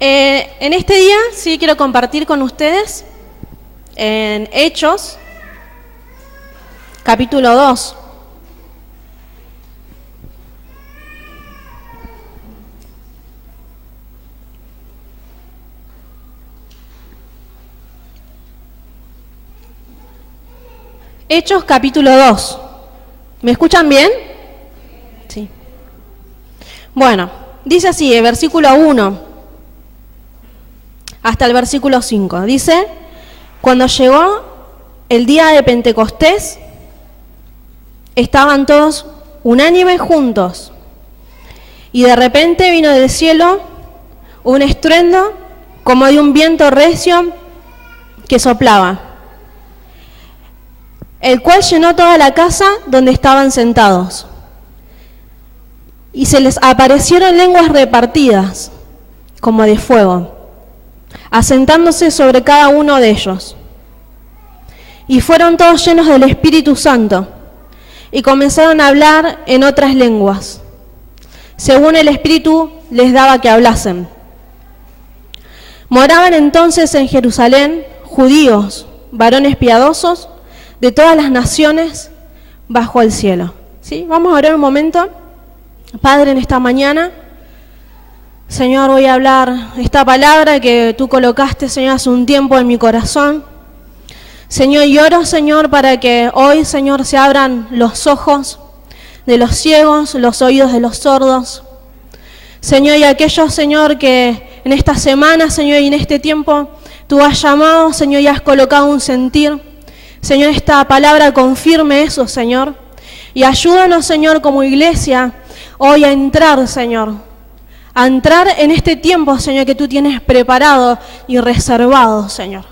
En este día sí quiero compartir con ustedes en Hechos, capítulo 2. Hechos, capítulo 2. ¿Me escuchan bien? Sí. Bueno, dice así, el versículo 1 hasta el versículo 5. Dice, cuando llegó el día de Pentecostés, estaban todos unánimes juntos, y de repente vino del cielo un estruendo como de un viento recio que soplaba, el cual llenó toda la casa donde estaban sentados. Y se les aparecieron lenguas repartidas, como de fuego, asentándose sobre cada uno de ellos. Y fueron todos llenos del Espíritu Santo, y comenzaron a hablar en otras lenguas, según el Espíritu les daba que hablasen. Moraban entonces en Jerusalén judíos, varones piadosos, de todas las naciones bajo el cielo. ¿Sí? Vamos a orar un momento. Padre, en esta mañana, Señor, voy a hablar esta palabra que tú colocaste, Señor, hace un tiempo en mi corazón. Señor, y oro, Señor, para que hoy, Señor, se abran los ojos de los ciegos, los oídos de los sordos. Señor, y aquellos, Señor, que en esta semana, Señor, y en este tiempo, tú has llamado, Señor, y has colocado un sentir. Señor, esta palabra confirme eso, Señor. Y ayúdanos, Señor, como iglesia, hoy a entrar, Señor. A entrar en este tiempo, Señor, que tú tienes preparado y reservado, Señor.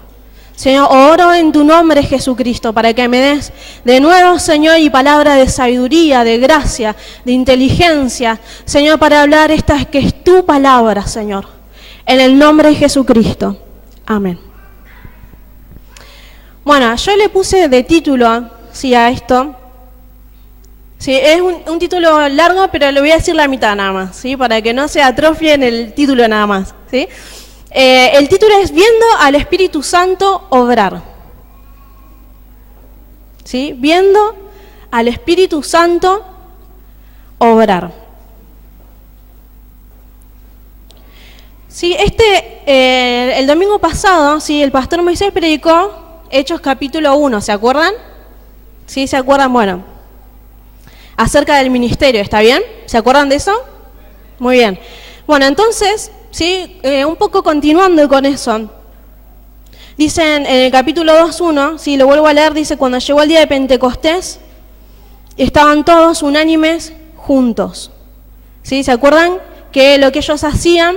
Señor, oro en tu nombre, Jesucristo, para que me des de nuevo, Señor, y palabra de sabiduría, de gracia, de inteligencia, Señor, para hablar esta que es tu palabra, Señor. En el nombre de Jesucristo. Amén. Bueno, yo le puse de título, sí, a esto. Sí, es un título largo, pero le voy a decir la mitad nada más, ¿sí? Para que no se atrofie en el título nada más, ¿sí? El título es Viendo al Espíritu Santo obrar. ¿Sí? Viendo al Espíritu Santo obrar. Sí, el domingo pasado, sí, el pastor Moisés predicó Hechos capítulo 1, ¿se acuerdan? ¿Sí? ¿Se acuerdan? Bueno, acerca del ministerio, ¿está bien? ¿Se acuerdan de eso? Muy bien. Bueno, entonces, sí, un poco continuando con eso. Dicen en el capítulo 2:1, sí, lo vuelvo a leer, dice, cuando llegó el día de Pentecostés, estaban todos unánimes juntos. ¿Sí? ¿Se acuerdan? Que lo que ellos hacían,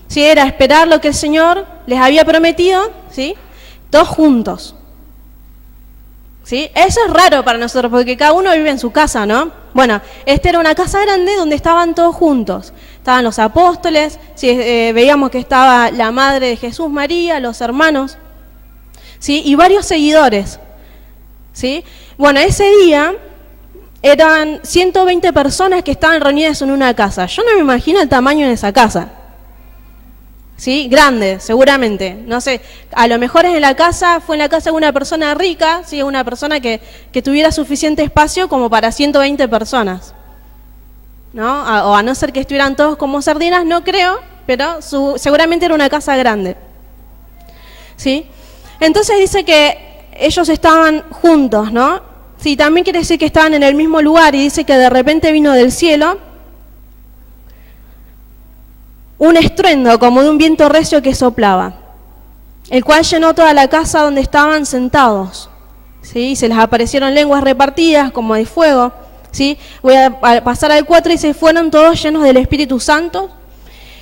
sí, era esperar lo que el Señor les había prometido, ¿sí? Todos juntos. ¿Sí? Eso es raro para nosotros, porque cada uno vive en su casa, ¿no? Bueno, esta era una casa grande donde estaban todos juntos. Estaban los apóstoles, ¿sí? Veíamos que estaba la madre de Jesús, María, los hermanos, ¿sí? Y varios seguidores, ¿sí? Bueno, ese día eran 120 personas que estaban reunidas en una casa. Yo no me imagino el tamaño de esa casa. ¿Sí? Grande, seguramente. No sé, a lo mejor fue en la casa de una persona rica, ¿sí? Una persona que tuviera suficiente espacio como para 120 personas. ¿No? O a no ser que estuvieran todos como sardinas, no creo, pero seguramente era una casa grande. ¿Sí? Entonces dice que ellos estaban juntos, ¿no? Sí, también quiere decir que estaban en el mismo lugar, y dice que de repente vino del cielo un estruendo como de un viento recio que soplaba, el cual llenó toda la casa donde estaban sentados. ¿Sí? Se les aparecieron lenguas repartidas como de fuego. ¿Sí? Voy a pasar al 4 y se fueron todos llenos del Espíritu Santo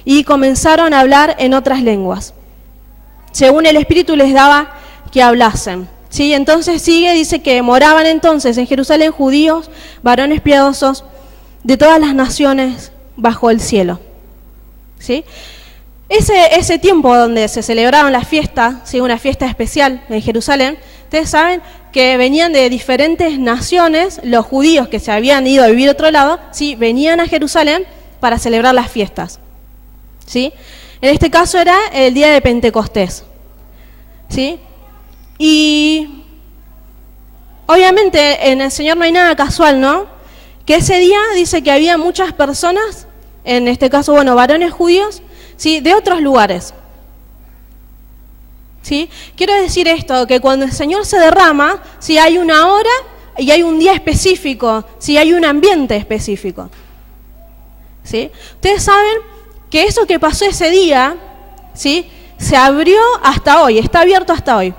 y comenzaron a hablar en otras lenguas, según el Espíritu les daba que hablasen. ¿Sí? Entonces sigue, dice que moraban entonces en Jerusalén judíos, varones piadosos, de todas las naciones bajo el cielo. ¿Sí? Ese tiempo donde se celebraban las fiestas, ¿sí? Una fiesta especial en Jerusalén, ustedes saben que venían de diferentes naciones, los judíos que se habían ido a vivir a otro lado, ¿sí? Venían a Jerusalén para celebrar las fiestas. ¿Sí? En este caso era el día de Pentecostés, ¿sí? Y obviamente en el Señor no hay nada casual, ¿no? Que ese día dice que había muchas personas, en este caso, bueno, varones judíos, ¿sí? De otros lugares. ¿Sí? Quiero decir esto, que cuando el Señor se derrama, ¿sí? Hay una hora y hay un día específico, ¿sí? Hay un ambiente específico. ¿Sí? Ustedes saben que eso que pasó ese día, ¿sí? Se abrió hasta hoy, está abierto hasta hoy.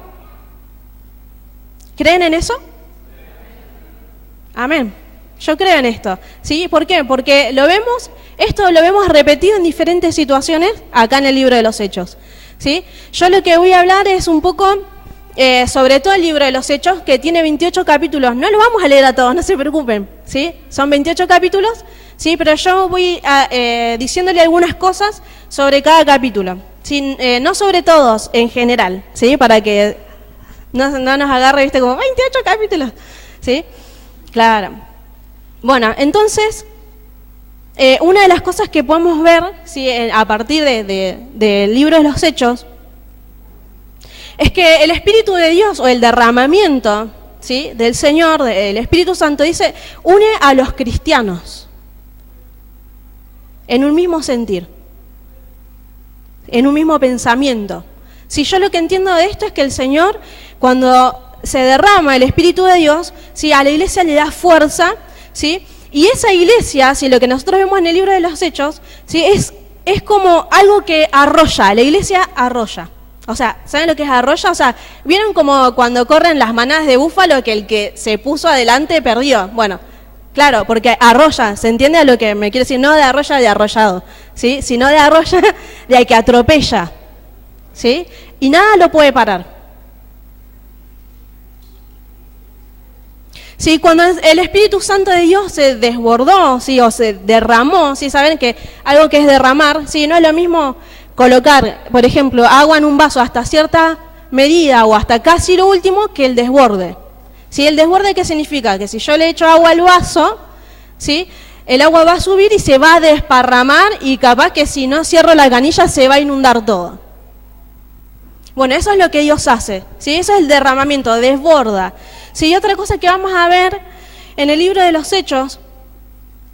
¿Creen en eso? Amén. Yo creo en esto. ¿Sí? ¿Por qué? Porque esto lo vemos repetido en diferentes situaciones acá en el libro de los Hechos. ¿Sí? Yo lo que voy a hablar es un poco sobre todo el libro de los Hechos, que tiene 28 capítulos. No lo vamos a leer a todos, no se preocupen, ¿sí? Son 28 capítulos, ¿sí? Pero yo voy diciéndole algunas cosas sobre cada capítulo, ¿sí? No sobre todos, en general, ¿sí? Para que no nos agarre, ¿viste? Como 28 capítulos, ¿sí? Claro. Bueno, entonces, una de las cosas que podemos ver, ¿sí? A partir del libro de los Hechos, es que el Espíritu de Dios, o el derramamiento, ¿sí? Del Señor, del Espíritu Santo, dice, une a los cristianos en un mismo sentir, en un mismo pensamiento. Si yo lo que entiendo de esto es que el Señor, cuando se derrama el Espíritu de Dios, ¿sí? A la iglesia le da fuerza, ¿sí? Y esa iglesia, si lo que nosotros vemos en el libro de los Hechos, ¿sí? es como algo que arrolla, la iglesia arrolla. O sea, ¿saben lo que es arrolla? O sea, ¿vieron como cuando corren las manadas de búfalo que el que se puso adelante perdió? Bueno, claro, porque arrolla, ¿se entiende a lo que me quiere decir? No de arrolla de arrollado, ¿sí? Sino de arrolla de al que atropella, ¿sí? Y nada lo puede parar. Sí, cuando el Espíritu Santo de Dios se desbordó, ¿sí? O se derramó, ¿sí? Saben que algo que es derramar, ¿sí? No es lo mismo colocar, por ejemplo, agua en un vaso hasta cierta medida o hasta casi lo último que el desborde. ¿Sí? ¿El desborde qué significa? Que si yo le echo agua al vaso, ¿sí? El agua va a subir y se va a desparramar y capaz que si no cierro la canilla se va a inundar todo. Bueno, eso es lo que Dios hace, ¿sí? Eso es el derramamiento, desborda. ¿Sí? Y otra cosa que vamos a ver en el libro de los Hechos,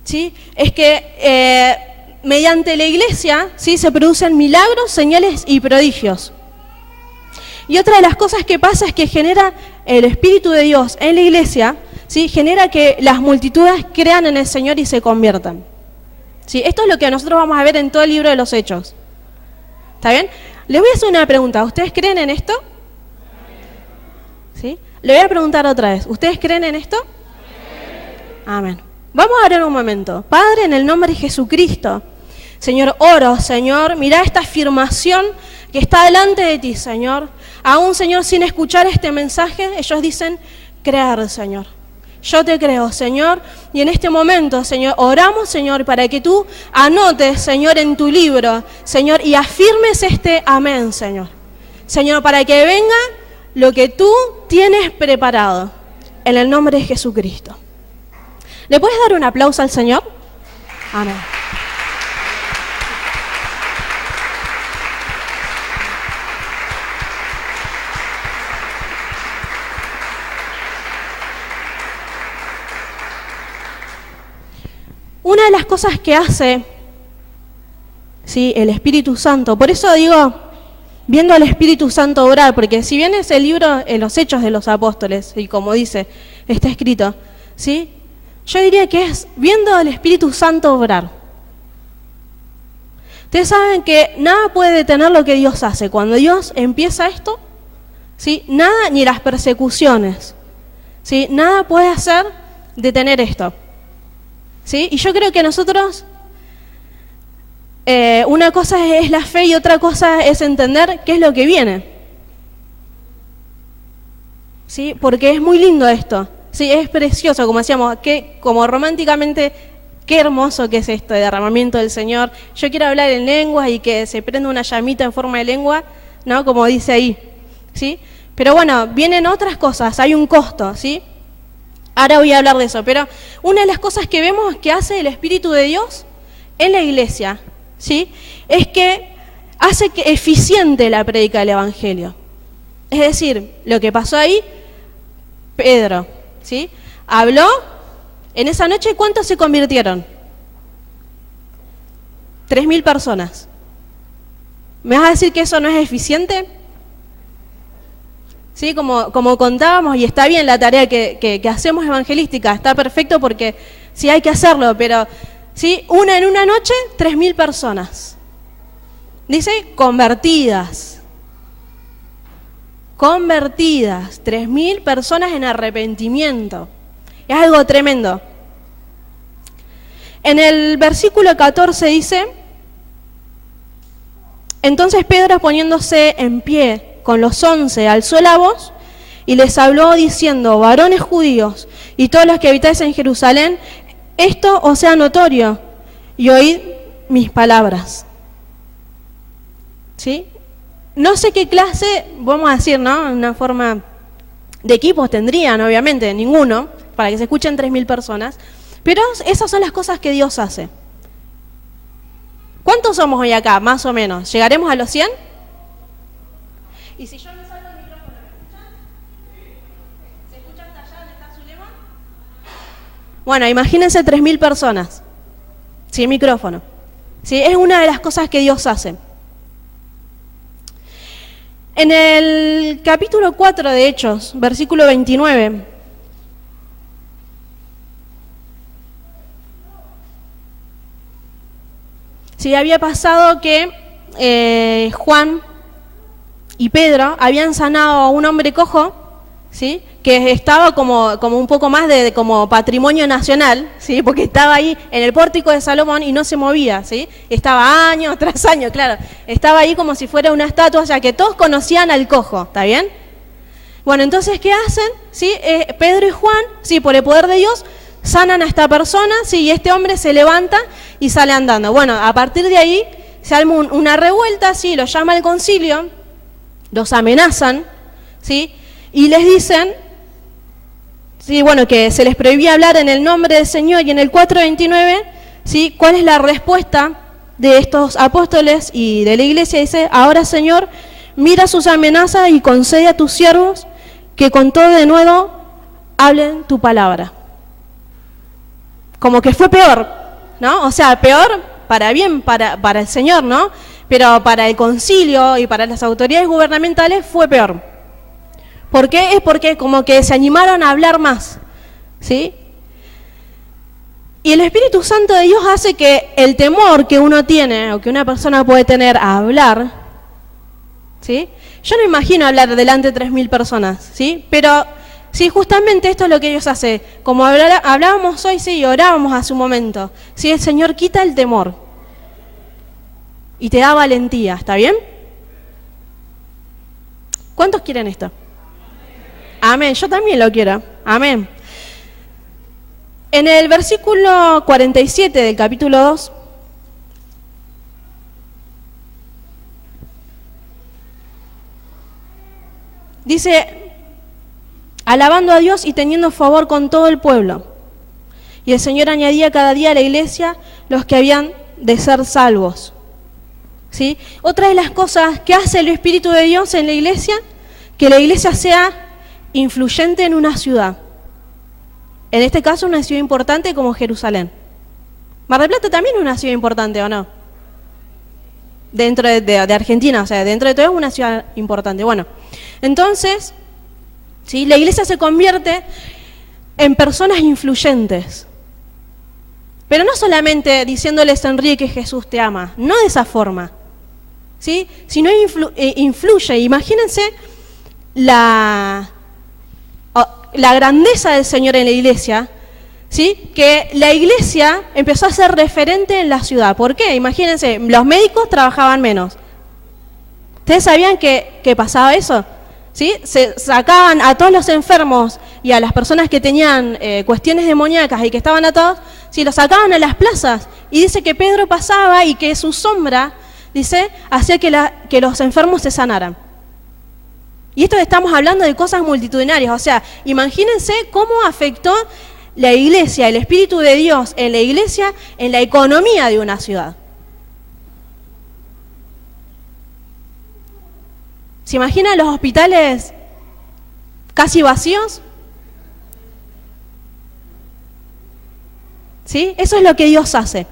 ¿sí? Es que mediante la iglesia, ¿sí? Se producen milagros, señales y prodigios. Y otra de las cosas que pasa es que genera el Espíritu de Dios en la iglesia, ¿sí? Genera que las multitudes crean en el Señor y se conviertan. ¿Sí? Esto es lo que nosotros vamos a ver en todo el libro de los Hechos. ¿Está bien? Les voy a hacer una pregunta. ¿Ustedes creen en esto? ¿Sí? Le voy a preguntar otra vez. ¿Ustedes creen en esto? Amén. Vamos a orar un momento. Padre, en el nombre de Jesucristo, Señor, oro, Señor, mirá esta afirmación que está delante de ti, Señor. Aún, Señor, sin escuchar este mensaje, ellos dicen, creer, Señor. Yo te creo, Señor, y en este momento, Señor, oramos, Señor, para que tú anotes, Señor, en tu libro, Señor, y afirmes este amén, Señor. Señor, para que venga lo que tú tienes preparado, en el nombre de Jesucristo. ¿Le puedes dar un aplauso al Señor? Amén. Una de las cosas que hace, ¿sí? El Espíritu Santo, por eso digo, viendo al Espíritu Santo obrar, porque si bien es el libro en los Hechos de los Apóstoles, y como dice, está escrito, ¿sí? Yo diría que es viendo al Espíritu Santo obrar. Ustedes saben que nada puede detener lo que Dios hace. Cuando Dios empieza esto, ¿sí? Nada, ni las persecuciones, ¿sí? Nada puede hacer detener esto. ¿Sí? Y yo creo que nosotros, una cosa es la fe y otra cosa es entender qué es lo que viene. ¿Sí? Porque es muy lindo esto. Sí, es precioso, como decíamos, como románticamente, qué hermoso que es esto de derramamiento del Señor. Yo quiero hablar en lenguas y que se prenda una llamita en forma de lengua, ¿no? Como dice ahí, ¿sí? Pero bueno, vienen otras cosas, hay un costo, ¿sí? Ahora voy a hablar de eso, pero una de las cosas que vemos que hace el Espíritu de Dios en la iglesia, ¿sí? Es que hace que eficiente la prédica del Evangelio. Es decir, lo que pasó ahí, Pedro, ¿sí? Habló, en esa noche, ¿cuántos se convirtieron? 3.000 personas. ¿Me vas a decir que eso no es eficiente? ¿Sí? Como contábamos, y está bien la tarea que hacemos evangelística, está perfecto porque sí hay que hacerlo, pero ¿sí? En una noche, 3.000 personas. Dice convertidas. Convertidas, 3.000 personas en arrepentimiento. Es algo tremendo. En el versículo 14 dice: entonces Pedro, poniéndose en pie con los 11, alzó la voz y les habló diciendo: varones judíos y todos los que habitáis en Jerusalén, esto os sea notorio, y oíd mis palabras. ¿Sí? No sé qué clase, vamos a decir, ¿no? Una forma de equipos tendrían, obviamente, ninguno, para que se escuchen 3.000 personas, pero esas son las cosas que Dios hace. ¿Cuántos somos hoy acá, más o menos? ¿Llegaremos a los 100? ¿Y si yo me salgo el micrófono, me escuchan? ¿Se escucha hasta allá donde está Zulema? Bueno, imagínense 3.000 personas, sin micrófono. ¿Sí? Es una de las cosas que Dios hace. En el capítulo 4 de Hechos, versículo 29, sí, había pasado que Juan y Pedro habían sanado a un hombre cojo, ¿sí? Que estaba como un poco más de como patrimonio nacional, ¿sí? Porque estaba ahí en el pórtico de Salomón y no se movía, ¿sí? Estaba año tras año, claro, estaba ahí como si fuera una estatua, o sea que todos conocían al cojo, ¿está bien? Bueno, entonces, ¿qué hacen? ¿Sí? Pedro y Juan, ¿sí? Por el poder de Dios, sanan a esta persona, ¿sí? Y este hombre se levanta y sale andando. Bueno, a partir de ahí se arma una revuelta, ¿sí? Los llama el concilio, los amenazan, ¿sí? Y les dicen, sí, bueno, que se les prohibía hablar en el nombre del Señor, y en el 4:29, ¿sí? ¿Cuál es la respuesta de estos apóstoles y de la iglesia? Dice: ahora, Señor, mira sus amenazas y concede a tus siervos que con todo de nuevo hablen tu palabra. Como que fue peor, ¿no? O sea, peor para bien, para el Señor, ¿no? Pero para el concilio y para las autoridades gubernamentales fue peor. ¿Por qué? Es porque como que se animaron a hablar más, ¿sí? Y el Espíritu Santo de Dios hace que el temor que uno tiene, o que una persona puede tener a hablar, ¿sí? Yo no imagino hablar delante de 3.000 personas, ¿sí? Pero sí, justamente esto es lo que Dios hace. Como hablábamos hoy, sí, y orábamos hace un momento, ¿sí? El Señor quita el temor y te da valentía, ¿está bien? ¿Cuántos quieren esto? Amén, yo también lo quiero. Amén. En el versículo 47 del capítulo 2, dice: alabando a Dios y teniendo favor con todo el pueblo. Y el Señor añadía cada día a la iglesia los que habían de ser salvos. ¿Sí? Otra de las cosas que hace el Espíritu de Dios en la iglesia, que la iglesia sea influyente en una ciudad. En este caso, una ciudad importante como Jerusalén. Mar del Plata también es una ciudad importante, ¿o no? Dentro de Argentina, o sea, dentro de todo es una ciudad importante. Bueno, entonces, ¿sí? La iglesia se convierte en personas influyentes. Pero no solamente diciéndoles: Enrique, Jesús te ama. No de esa forma, ¿sí? Sino influye. Imagínense la grandeza del Señor en la iglesia, ¿sí? Que la iglesia empezó a ser referente en la ciudad. ¿Por qué? Imagínense, los médicos trabajaban menos. ¿Ustedes sabían que pasaba eso? ¿Sí? Se sacaban a todos los enfermos y a las personas que tenían cuestiones demoníacas y que estaban atados, ¿sí? Los sacaban a las plazas. Y dice que Pedro pasaba y que su sombra, dice, hacía que los enfermos se sanaran. Y esto estamos hablando de cosas multitudinarias, o sea, imagínense cómo afectó la iglesia, el Espíritu de Dios en la iglesia, en la economía de una ciudad. ¿Se imaginan los hospitales casi vacíos? ¿Sí? Eso es lo que Dios hace.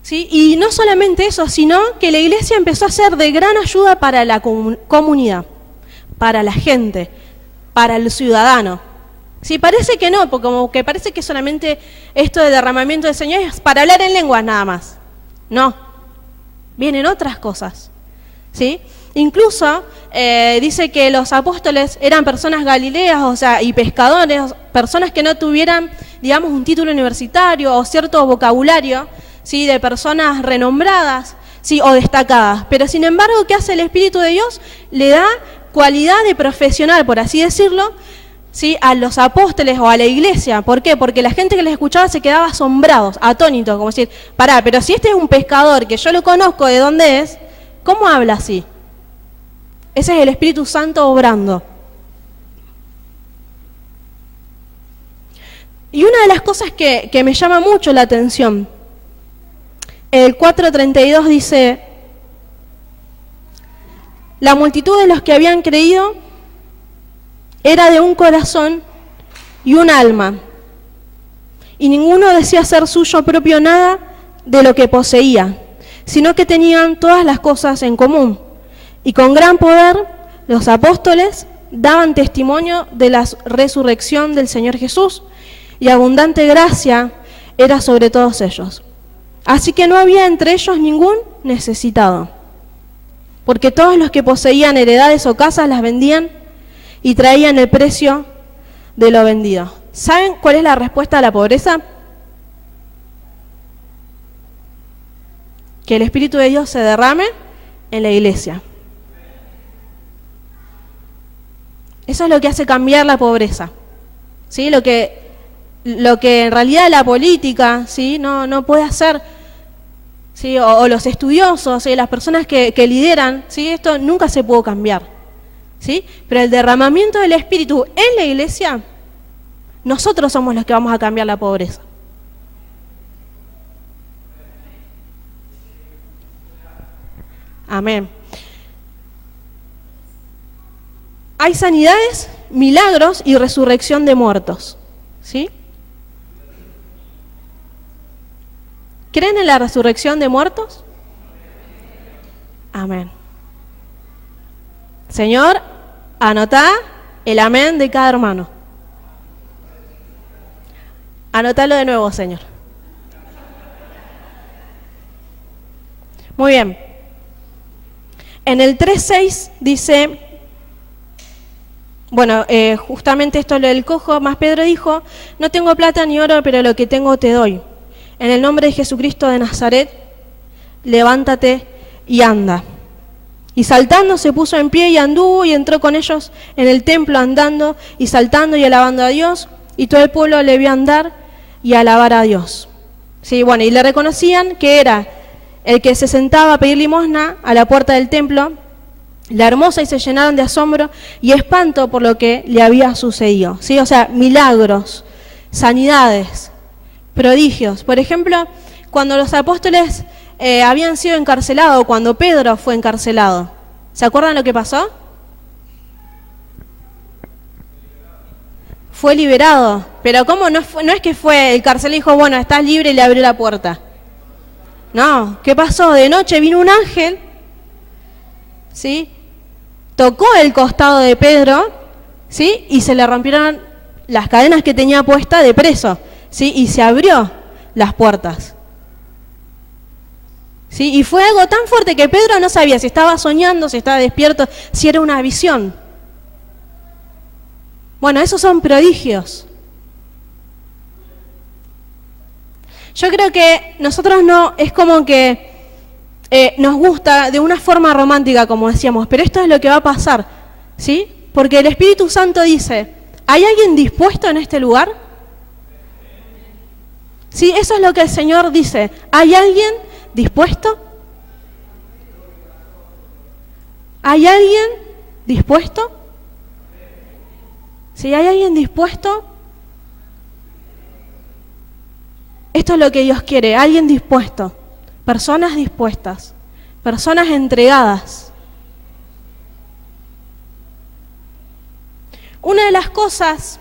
¿Sí? Y no solamente eso, sino que la iglesia empezó a ser de gran ayuda para la comunidad, para la gente, para el ciudadano. Sí, parece que no, porque como que parece que solamente esto de derramamiento de Señor es para hablar en lenguas nada más. No, vienen otras cosas. ¿Sí? Incluso dice que los apóstoles eran personas galileas, o sea, y pescadores, personas que no tuvieran, digamos, un título universitario o cierto vocabulario, ¿sí? De personas renombradas, ¿sí? O destacadas. Pero sin embargo, ¿qué hace el Espíritu de Dios? Le da cualidad de profesional, por así decirlo, ¿sí? A los apóstoles o a la iglesia. ¿Por qué? Porque la gente que les escuchaba se quedaba asombrados, atónitos, como decir, pará, pero si este es un pescador que yo lo conozco de dónde es, ¿cómo habla así? Ese es el Espíritu Santo obrando. Y una de las cosas que me llama mucho la atención, el 4:32 dice, la multitud de los que habían creído era de un corazón y un alma, y ninguno decía ser suyo propio nada de lo que poseía, sino que tenían todas las cosas en común. Y con gran poder los apóstoles daban testimonio de la resurrección del Señor Jesús, y abundante gracia era sobre todos ellos. Así que no había entre ellos ningún necesitado, porque todos los que poseían heredades o casas las vendían y traían el precio de lo vendido. ¿Saben cuál es la respuesta a la pobreza? Que el Espíritu de Dios se derrame en la iglesia. Eso es lo que hace cambiar la pobreza. ¿Sí? Lo que en realidad la política, ¿sí? no puede hacer, ¿sí? o los estudiosos, ¿sí? Las personas que lideran, ¿sí? Esto nunca se pudo cambiar. ¿Sí? Pero el derramamiento del Espíritu en la iglesia, nosotros somos los que vamos a cambiar la pobreza. Amén. Hay sanidades, milagros y resurrección de muertos. ¿Sí? ¿Creen en la resurrección de muertos? Amén. Señor, anotá el amén de cada hermano. Anotalo de nuevo, Señor. Muy bien. En el 3:6 dice, bueno, justamente esto es lo del cojo, más Pedro dijo, no tengo plata ni oro, pero lo que tengo te doy. En el nombre de Jesucristo de Nazaret, levántate y anda. Y saltando se puso en pie y anduvo y entró con ellos en el templo andando y saltando y alabando a Dios, y todo el pueblo le vio andar y alabar a Dios. Sí, bueno, y le reconocían que era el que se sentaba a pedir limosna a la puerta del templo, la hermosa, y se llenaron de asombro y espanto por lo que le había sucedido. ¿Sí? O sea, milagros, sanidades, prodigios. Por ejemplo, cuando los apóstoles habían sido encarcelados, cuando Pedro fue encarcelado, ¿se acuerdan lo que pasó? Fue liberado. Pero ¿cómo? No es que fue el carcelero y dijo, bueno, estás libre, y le abrió la puerta. No, ¿qué pasó? De noche vino un ángel, ¿sí? Tocó el costado de Pedro, ¿sí? Y se le rompieron las cadenas que tenía puesta de preso, ¿sí? Y se abrió las puertas. ¿Sí? Y fue algo tan fuerte que Pedro no sabía si estaba soñando, si estaba despierto, si era una visión. Bueno, esos son prodigios. Yo creo que nosotros no, es como que nos gusta de una forma romántica, como decíamos, pero esto es lo que va a pasar, ¿sí? Porque el Espíritu Santo dice, ¿hay alguien dispuesto en este lugar? Sí, eso es lo que el Señor dice. ¿Hay alguien dispuesto? ¿Hay alguien dispuesto? Si hay alguien dispuesto, esto es lo que Dios quiere, alguien dispuesto, personas dispuestas, personas entregadas. Una de las cosas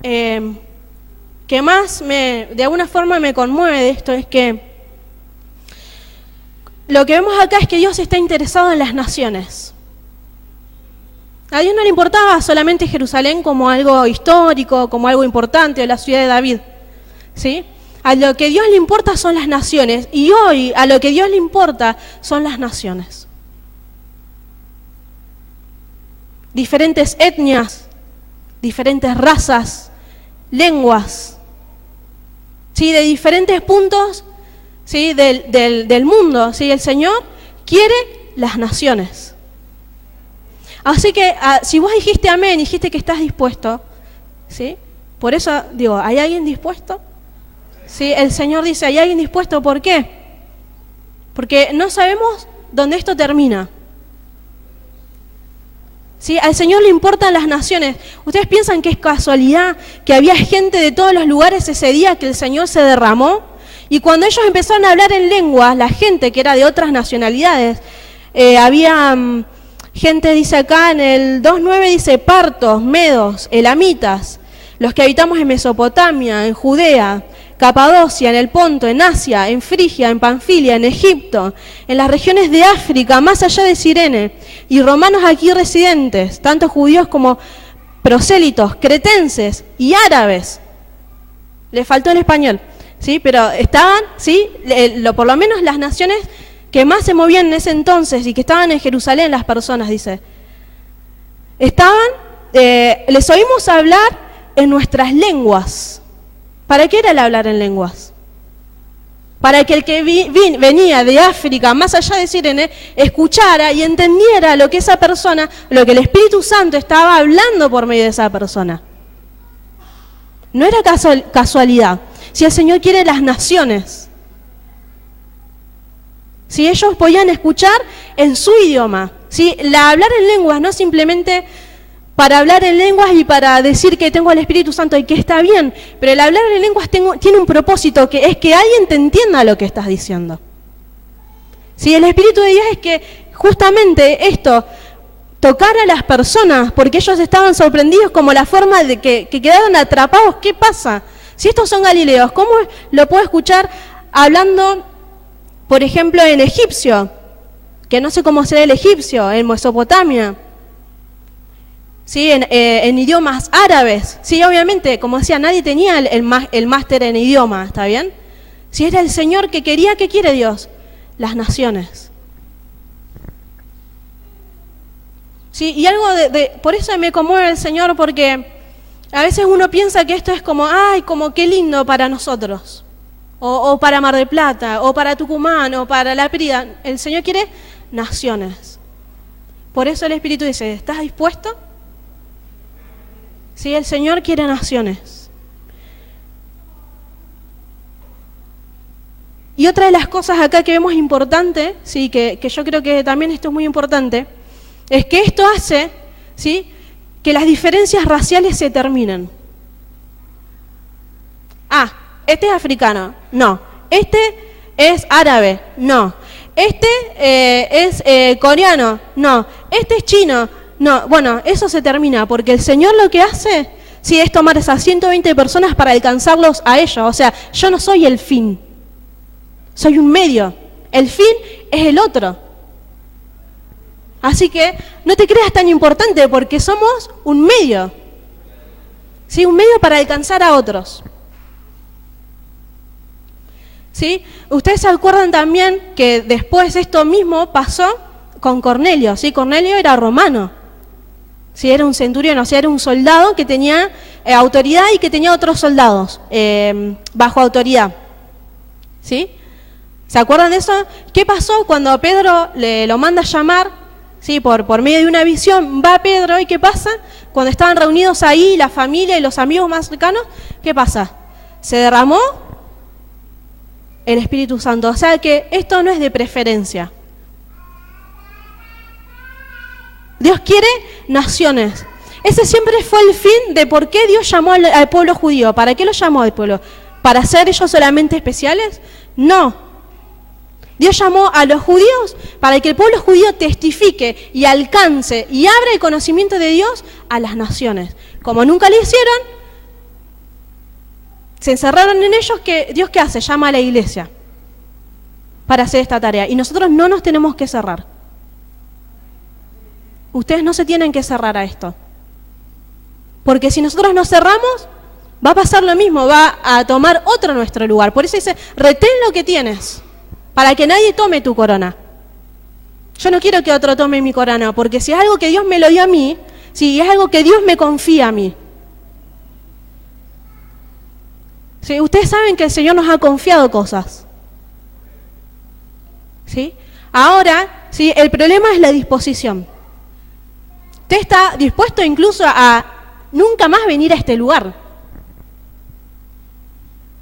que más de alguna forma me conmueve de esto es que lo que vemos acá es que Dios está interesado en las naciones. A Dios no le importaba solamente Jerusalén como algo histórico, como algo importante, o la ciudad de David, ¿sí? A lo que Dios le importa son las naciones, y hoy a lo que Dios le importa son las naciones. Diferentes etnias, diferentes razas, lenguas, ¿sí? De diferentes puntos, ¿sí? del mundo, ¿sí? El Señor quiere las naciones. Así que si vos dijiste amén, dijiste que estás dispuesto, ¿sí? Por eso digo, ¿hay alguien dispuesto? ¿Sí? El Señor dice, ¿hay alguien dispuesto? ¿Por qué? Porque no sabemos dónde esto termina. ¿Sí? Al Señor le importan las naciones. ¿Ustedes piensan que es casualidad que había gente de todos los lugares ese día que el Señor se derramó? Y cuando ellos empezaron a hablar en lenguas, la gente que era de otras nacionalidades, había gente, dice acá en el 2.9, dice partos, medos, elamitas, los que habitamos en Mesopotamia, en Judea, Capadocia, en el Ponto, en Asia, en Frigia, en Panfilia, en Egipto, en las regiones de África, más allá de Cirene, y romanos aquí residentes, tanto judíos como prosélitos, cretenses y árabes. Le faltó el español, ¿sí? Pero estaban, ¿sí? Por lo menos las naciones que más se movían en ese entonces y que estaban en Jerusalén, las personas, dice, estaban, les oímos hablar en nuestras lenguas. ¿Para qué era el hablar en lenguas? Para que el que venía de África, más allá de Cirene, escuchara y entendiera lo que esa persona, lo que el Espíritu Santo estaba hablando por medio de esa persona. No era casualidad. Si el Señor quiere las naciones, si ellos podían escuchar en su idioma, si hablar en lenguas no simplemente para hablar en lenguas y para decir que tengo el Espíritu Santo y que está bien, pero el hablar en lenguas tiene un propósito, que es que alguien te entienda lo que estás diciendo. Si el Espíritu de Dios es que justamente esto, tocar a las personas, porque ellos estaban sorprendidos como la forma de que quedaron atrapados. ¿Qué pasa? Si estos son galileos, ¿cómo lo puedo escuchar hablando, por ejemplo, en egipcio? Que no sé cómo será el egipcio, en Mesopotamia. ¿Sí? En idiomas árabes. Sí, obviamente, como decía, nadie tenía el máster en idioma, ¿está bien? Si era el Señor que quería, ¿qué quiere Dios? Las naciones. Sí, y algo por eso me conmueve el Señor, porque a veces uno piensa que esto es como, ay, como qué lindo para nosotros, o para Mar del Plata, o para Tucumán, o para La Prida. El Señor quiere naciones. Por eso el Espíritu dice, ¿estás dispuesto? Sí, el Señor quiere naciones. Y otra de las cosas acá que vemos importante, sí, que yo creo que también esto es muy importante, es que esto hace, ¿sí?, que las diferencias raciales se terminen. Ah, este es africano, no. Este es árabe, no. Este es coreano, no. Este es chino, no. Bueno, eso se termina, porque el Señor lo que hace, sí, es tomar esas 120 personas para alcanzarlos a ellos. O sea, yo no soy el fin, soy un medio. El fin es el otro. Así que no te creas tan importante, porque somos un medio. ¿Sí? Un medio para alcanzar a otros. ¿Sí? Ustedes se acuerdan también que después esto mismo pasó con Cornelio. ¿Sí? Cornelio era romano. ¿Sí? Era un centurión, o sea, era un soldado que tenía autoridad y que tenía otros soldados bajo autoridad. ¿Sí? ¿Se acuerdan de eso? ¿Qué pasó cuando Pedro lo manda a llamar? Sí, por medio de una visión, va Pedro, ¿y qué pasa? Cuando estaban reunidos ahí, la familia y los amigos más cercanos, ¿qué pasa? Se derramó el Espíritu Santo. O sea que esto no es de preferencia. Dios quiere naciones. Ese siempre fue el fin de por qué Dios llamó al pueblo judío. ¿Para qué lo llamó al pueblo? ¿Para ser ellos solamente especiales? No. Dios llamó a los judíos para que el pueblo judío testifique y alcance y abra el conocimiento de Dios a las naciones. Como nunca lo hicieron, se encerraron en ellos, que Dios ¿qué hace? Llama a la iglesia para hacer esta tarea. Y nosotros no nos tenemos que cerrar. Ustedes no se tienen que cerrar a esto. Porque si nosotros nos cerramos, va a pasar lo mismo, va a tomar otro nuestro lugar. Por eso dice, retén lo que tienes, para que nadie tome tu corona. Yo no quiero que otro tome mi corona, porque si es algo que Dios me lo dio a mí, si es algo que Dios me confía a mí. ¿Sí? Ustedes saben que el Señor nos ha confiado cosas. ¿Sí? Ahora, ¿sí? El problema es la disposición. Usted está dispuesto incluso a nunca más venir a este lugar.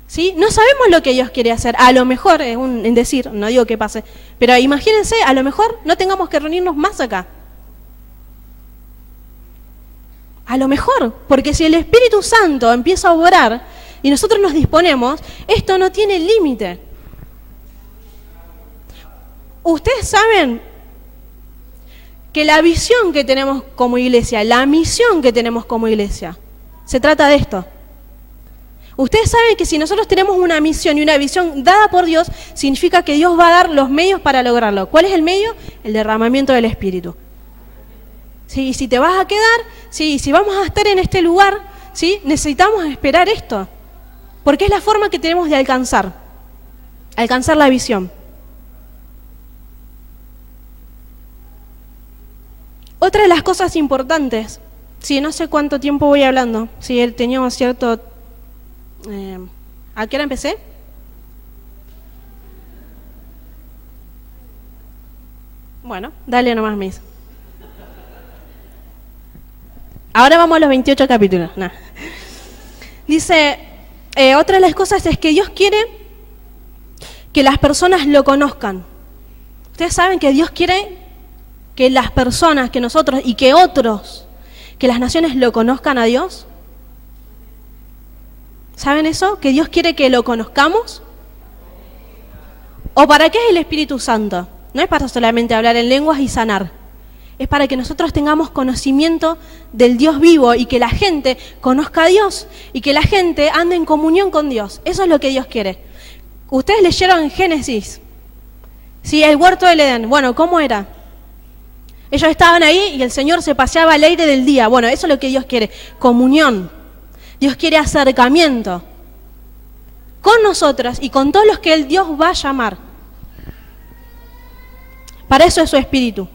¿Sí? No sabemos lo que Dios quiere hacer. A lo mejor, es un decir, no digo que pase, pero imagínense, a lo mejor no tengamos que reunirnos más acá. A lo mejor, porque si el Espíritu Santo empieza a obrar y nosotros nos disponemos, esto no tiene límite. Ustedes saben que la visión que tenemos como iglesia, la misión que tenemos como iglesia, se trata de esto. Ustedes saben que si nosotros tenemos una misión y una visión dada por Dios, significa que Dios va a dar los medios para lograrlo. ¿Cuál es el medio? El derramamiento del Espíritu. ¿Sí? Y si te vas a quedar, ¿sí? Si vamos a estar en este lugar, ¿sí? Necesitamos esperar esto. Porque es la forma que tenemos de alcanzar la visión. Otra de las cosas importantes, sí, no sé cuánto tiempo voy hablando, sí, teníamos cierto... ¿A qué hora empecé? Bueno, dale nomás, Miss. Ahora vamos a los 28 capítulos. Nah. Dice, otra de las cosas es que Dios quiere que las personas lo conozcan. Ustedes saben que Dios quiere que las personas, que nosotros y que otros, que las naciones lo conozcan a Dios. ¿Saben eso? ¿Que Dios quiere que lo conozcamos? ¿O para qué es el Espíritu Santo? No es para solamente hablar en lenguas y sanar. Es para que nosotros tengamos conocimiento del Dios vivo y que la gente conozca a Dios y que la gente ande en comunión con Dios. Eso es lo que Dios quiere. Ustedes leyeron en Génesis, ¿sí? El huerto del Edén. Bueno, ¿cómo era? Ellos estaban ahí y el Señor se paseaba al aire del día. Bueno, eso es lo que Dios quiere, comunión. Dios quiere acercamiento con nosotros y con todos los que Dios va a llamar. Para eso es su Espíritu.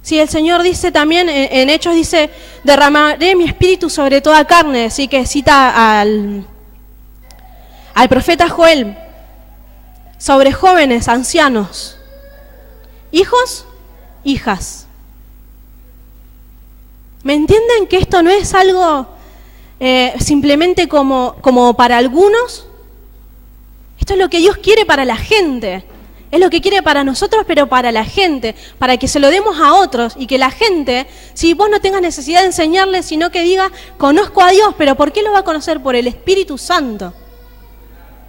Sí, el Señor dice también, en Hechos dice, derramaré mi Espíritu sobre toda carne, así que cita al profeta Joel, sobre jóvenes, ancianos, hijos, hijas. ¿Me entienden que esto no es algo simplemente como para algunos? Esto es lo que Dios quiere para la gente. Es lo que quiere para nosotros, pero para la gente, para que se lo demos a otros y que la gente, si vos no tengas necesidad de enseñarles, sino que diga, conozco a Dios, pero ¿por qué lo va a conocer? Por el Espíritu Santo,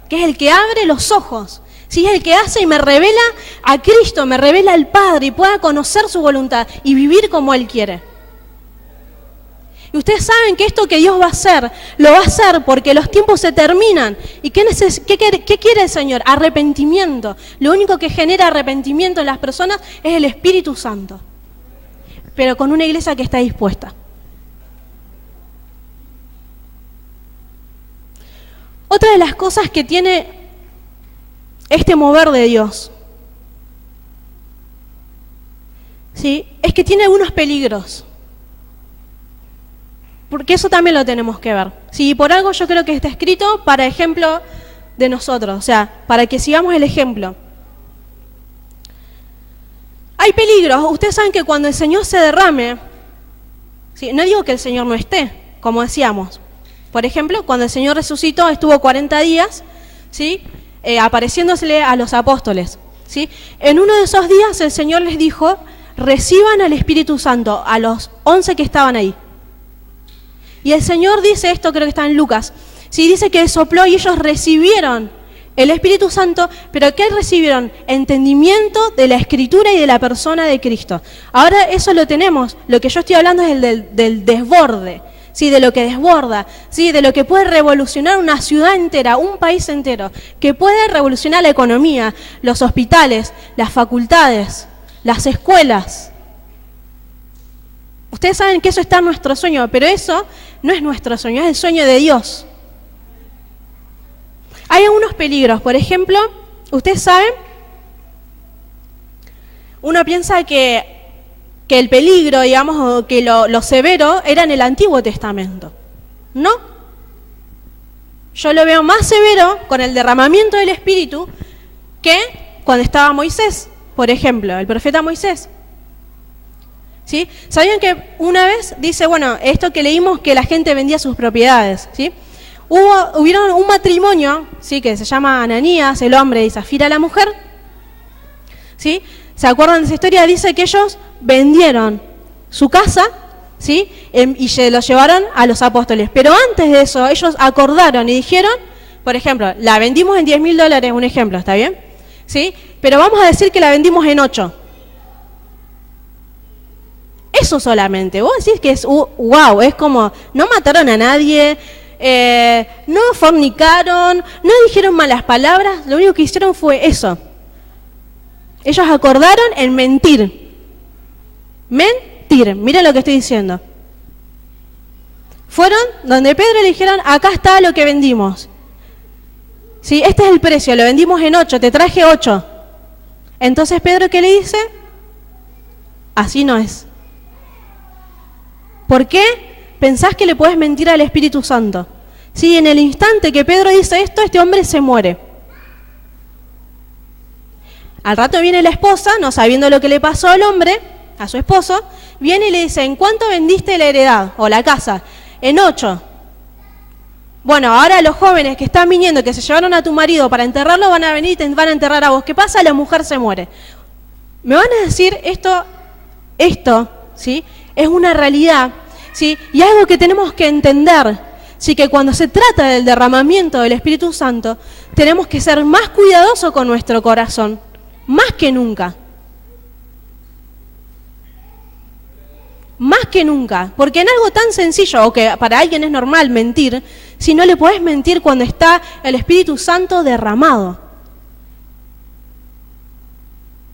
que es el que abre los ojos, ¿sí? Es el que hace y me revela a Cristo, me revela al Padre y pueda conocer su voluntad y vivir como Él quiere. Y ustedes saben que esto que Dios va a hacer, lo va a hacer porque los tiempos se terminan. ¿Y qué quiere el Señor? Arrepentimiento. Lo único que genera arrepentimiento en las personas es el Espíritu Santo. Pero con una iglesia que está dispuesta. Otra de las cosas que tiene este mover de Dios, ¿sí? Es que tiene algunos peligros. Porque eso también lo tenemos que ver. Si por algo yo creo que está escrito para ejemplo de nosotros, o sea, para que sigamos el ejemplo. Hay peligros. Ustedes saben que cuando el Señor se derrame, ¿sí? No digo que el Señor no esté, como decíamos. Por ejemplo, cuando el Señor resucitó, estuvo 40 días, ¿sí? Apareciéndosele a los apóstoles, ¿sí? En uno de esos días el Señor les dijo, reciban al Espíritu Santo, a los 11 que estaban ahí. Y el Señor dice esto, creo que está en Lucas, sí, dice que sopló y ellos recibieron el Espíritu Santo, pero ¿qué recibieron? Entendimiento de la Escritura y de la persona de Cristo. Ahora eso lo tenemos, lo que yo estoy hablando es el del desborde, ¿sí? De lo que desborda, ¿sí? De lo que puede revolucionar una ciudad entera, un país entero, que puede revolucionar la economía, los hospitales, las facultades, las escuelas. Ustedes saben que eso está en nuestro sueño, pero eso no es nuestro sueño, es el sueño de Dios. Hay algunos peligros, por ejemplo, ustedes saben, uno piensa que el peligro, digamos, o que lo severo era en el Antiguo Testamento. No. Yo lo veo más severo con el derramamiento del Espíritu que cuando estaba Moisés, por ejemplo, el profeta Moisés. ¿Sí? ¿Sabían que una vez dice, bueno, esto que leímos, que la gente vendía sus propiedades, ¿sí? Hubieron un matrimonio, ¿sí? Que se llama Ananías, el hombre, y Zafira, la mujer, ¿sí? ¿Se acuerdan de esa historia? Dice que ellos vendieron su casa, ¿sí? Y se lo llevaron a los apóstoles. Pero antes de eso, ellos acordaron y dijeron, por ejemplo, la vendimos en $10.000, un ejemplo, ¿está bien? ¿Sí? Pero vamos a decir que la vendimos en 8. Eso solamente. Vos decís que es wow, es como, no mataron a nadie, no fornicaron, no dijeron malas palabras, lo único que hicieron fue eso. Ellos acordaron en mentir. Mentir, miren lo que estoy diciendo. Fueron donde Pedro le dijeron, acá está lo que vendimos. Sí, este es el precio, lo vendimos en 8, te traje 8. Entonces Pedro, ¿qué le dice? Así no es. ¿Por qué pensás que le podés mentir al Espíritu Santo? Sí, en el instante que Pedro dice esto, este hombre se muere. Al rato viene la esposa, no sabiendo lo que le pasó al hombre, a su esposo, viene y le dice, ¿en cuánto vendiste la heredad o la casa? En 8. Bueno, ahora los jóvenes que están viniendo, que se llevaron a tu marido para enterrarlo, van a venir y te van a enterrar a vos. ¿Qué pasa? La mujer se muere. Me van a decir esto, ¿sí? Es una realidad, ¿sí? Y algo que tenemos que entender, ¿sí? Que cuando se trata del derramamiento del Espíritu Santo, tenemos que ser más cuidadosos con nuestro corazón, más que nunca. Más que nunca, porque en algo tan sencillo, o que para alguien es normal mentir, si no le podés mentir cuando está el Espíritu Santo derramado.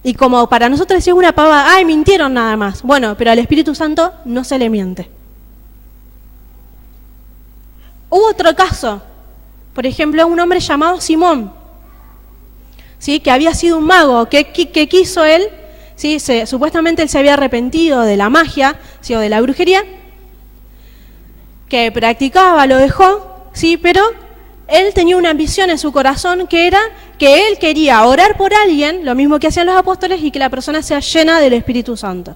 Y como para nosotros decir una pavada, ay, mintieron nada más. Bueno, pero al Espíritu Santo no se le miente. Hubo otro caso, por ejemplo, un hombre llamado Simón, ¿sí? Que había sido un mago, que quiso él, ¿sí? Supuestamente él se había arrepentido de la magia, ¿sí? O de la brujería, que practicaba, lo dejó, ¿sí? Pero él tenía una ambición en su corazón que era que él quería orar por alguien, lo mismo que hacían los apóstoles, y que la persona sea llena del Espíritu Santo.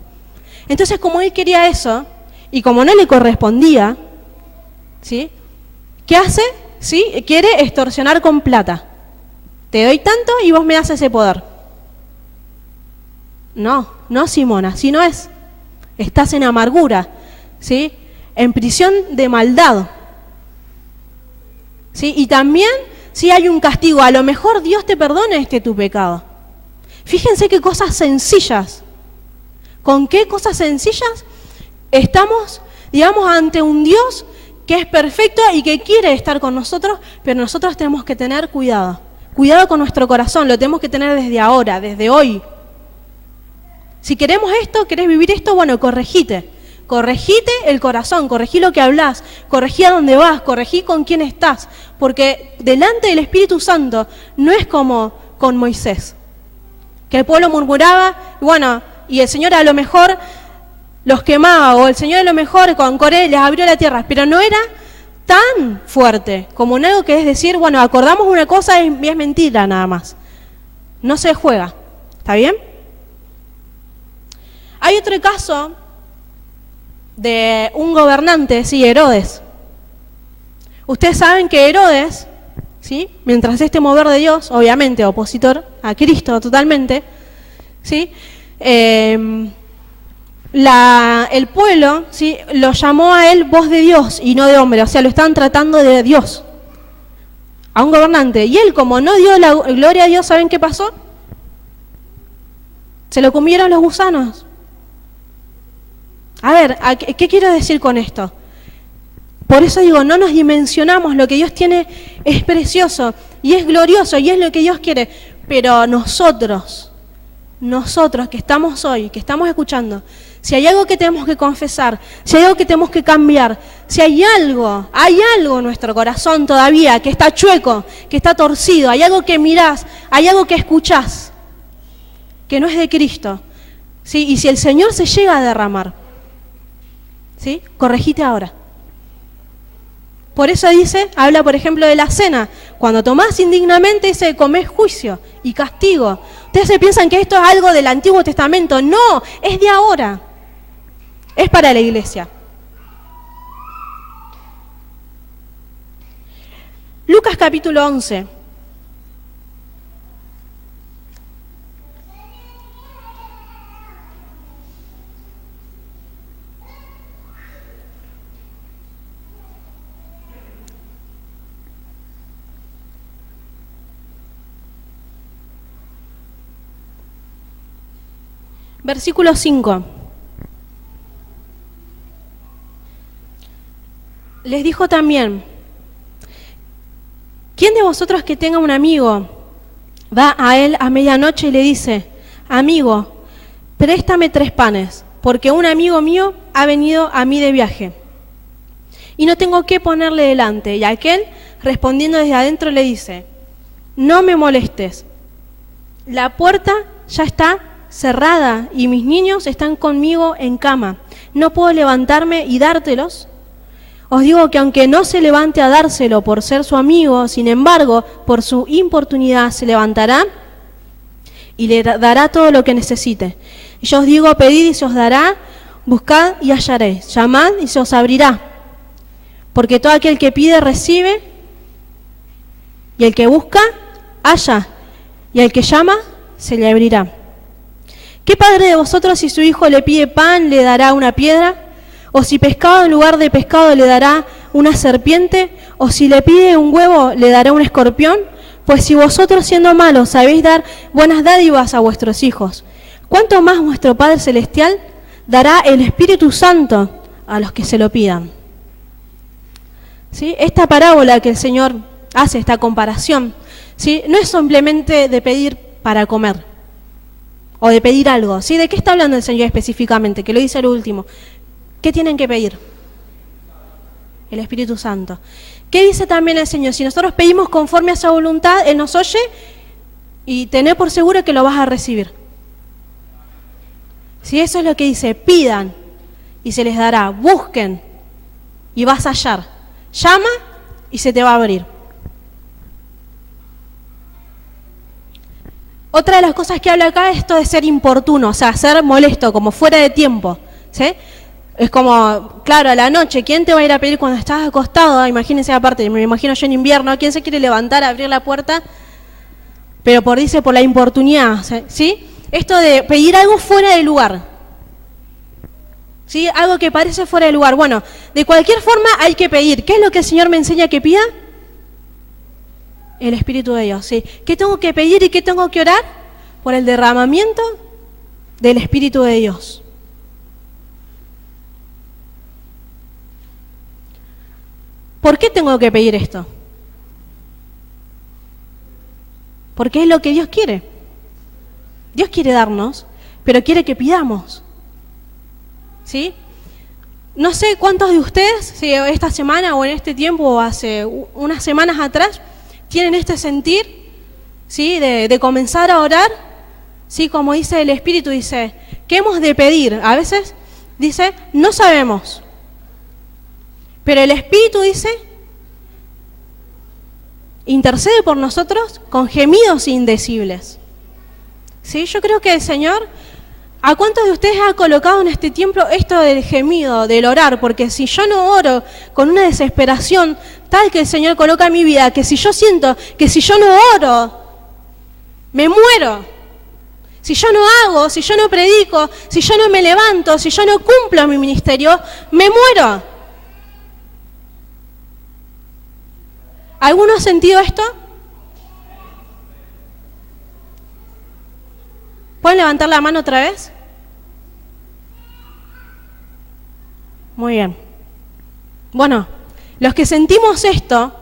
Entonces, como él quería eso, y como no le correspondía, ¿sí? ¿Qué hace? ¿Sí? Quiere extorsionar con plata. Te doy tanto y vos me das ese poder. No, Simona, así no es. Estás en amargura, ¿sí? En prisión de maldad. ¿Sí? Y también, si hay un castigo, a lo mejor Dios te perdona tu pecado. Fíjense qué cosas sencillas. ¿Con qué cosas sencillas estamos, digamos, ante un Dios que es perfecto y que quiere estar con nosotros, pero nosotros tenemos que tener cuidado. Cuidado con nuestro corazón, lo tenemos que tener desde ahora, desde hoy. Si queremos esto, querés vivir esto, bueno, corregite. Corregite el corazón, corregí lo que hablas, corregí a dónde vas, corregí con quién estás, porque delante del Espíritu Santo no es como con Moisés, que el pueblo murmuraba, bueno, y el Señor a lo mejor los quemaba, o el Señor a lo mejor con Coré les abrió la tierra, pero no era tan fuerte como en algo que es decir, bueno, acordamos una cosa y es mentira nada más. No se juega, ¿está bien? Hay otro caso de un gobernante, sí, Herodes. Ustedes saben que Herodes, ¿sí? Mientras mover de Dios, obviamente opositor a Cristo totalmente, ¿sí? El pueblo, ¿sí? Lo llamó a él voz de Dios y no de hombre, o sea, lo estaban tratando de Dios. a un gobernante. Y él, como no dio la gloria a Dios, ¿saben qué pasó? Se lo comieron los gusanos. A ver, ¿qué quiero decir con esto? Por eso digo, no nos dimensionamos, lo que Dios tiene es precioso y es glorioso y es lo que Dios quiere. Pero nosotros que estamos hoy, que estamos escuchando, si hay algo que tenemos que confesar, si hay algo que tenemos que cambiar, si hay algo en nuestro corazón todavía que está chueco, que está torcido, hay algo que mirás, hay algo que escuchás, que no es de Cristo, ¿sí? Y si el Señor se llega a derramar, ¿sí? Corregite ahora. Por eso dice, habla por ejemplo de la cena, cuando tomás indignamente dice, comés juicio y castigo. Ustedes se piensan que esto es algo del Antiguo Testamento, no, es de ahora, es para la iglesia. Lucas capítulo 11. Versículo 5. Les dijo también, ¿quién de vosotros que tenga un amigo va a él a medianoche y le dice, amigo, préstame 3 panes, porque un amigo mío ha venido a mí de viaje y no tengo qué ponerle delante? Y aquel, respondiendo desde adentro, le dice, no me molestes, la puerta ya está cerrada y mis niños están conmigo en cama, no puedo levantarme y dártelos. Os digo que aunque no se levante a dárselo por ser su amigo, sin embargo, por su importunidad se levantará y le dará todo lo que necesite. Y yo os digo, pedid y se os dará, buscad y hallaréis, llamad y se os abrirá. Porque todo aquel que pide recibe, y el que busca, halla, y al que llama, se le abrirá. ¿Qué padre de vosotros, si su hijo le pide pan, le dará una piedra? ¿O si pescado en lugar de pescado le dará una serpiente? ¿O si le pide un huevo, le dará un escorpión? Pues si vosotros, siendo malos, sabéis dar buenas dádivas a vuestros hijos, ¿cuánto más vuestro Padre Celestial dará el Espíritu Santo a los que se lo pidan? ¿Sí? Esta parábola que el Señor hace, esta comparación, ¿sí? No es simplemente de pedir para comer o de pedir algo, ¿sí? ¿De qué está hablando el Señor específicamente? Que lo dice lo último. ¿Qué tienen que pedir? El Espíritu Santo. ¿Qué dice también el Señor? Si nosotros pedimos conforme a su voluntad, Él nos oye y tened por seguro que lo vas a recibir. Si eso es lo que dice, pidan y se les dará, busquen y vas a hallar, llama y se te va a abrir. Otra de las cosas que habla acá es esto de ser importuno, o sea, ser molesto, como fuera de tiempo, ¿sí? Es como, claro, a la noche, ¿quién te va a ir a pedir cuando estás acostado? Imagínense aparte, me imagino yo en invierno, ¿quién se quiere levantar, abrir la puerta? Pero dice por la importunidad, ¿sí? Esto de pedir algo fuera de lugar, ¿sí? Algo que parece fuera de lugar. Bueno, de cualquier forma hay que pedir. ¿Qué es lo que el Señor me enseña que pida? El Espíritu de Dios, ¿sí? ¿Qué tengo que pedir y qué tengo que orar? Por el derramamiento del Espíritu de Dios. ¿Por qué tengo que pedir esto? Porque es lo que Dios quiere. Dios quiere darnos, pero quiere que pidamos. ¿Sí? No sé cuántos de ustedes, si esta semana o en este tiempo o hace unas semanas atrás, tienen este sentir, ¿sí? De comenzar a orar, ¿sí? Como dice el Espíritu, dice, ¿qué hemos de pedir? A veces dice, no sabemos. Pero el Espíritu dice, intercede por nosotros con gemidos indecibles. ¿Sí? Yo creo que el Señor, ¿a cuántos de ustedes ha colocado en este tiempo esto del gemido, del orar? Porque si yo no oro con una desesperación tal que el Señor coloca en mi vida, que si yo siento que si yo no oro, me muero. Si yo no hago, si yo no predico, si yo no me levanto, si yo no cumplo mi ministerio, me muero. ¿Alguno ha sentido esto? ¿Pueden levantar la mano otra vez? Muy bien. Bueno, los que sentimos esto,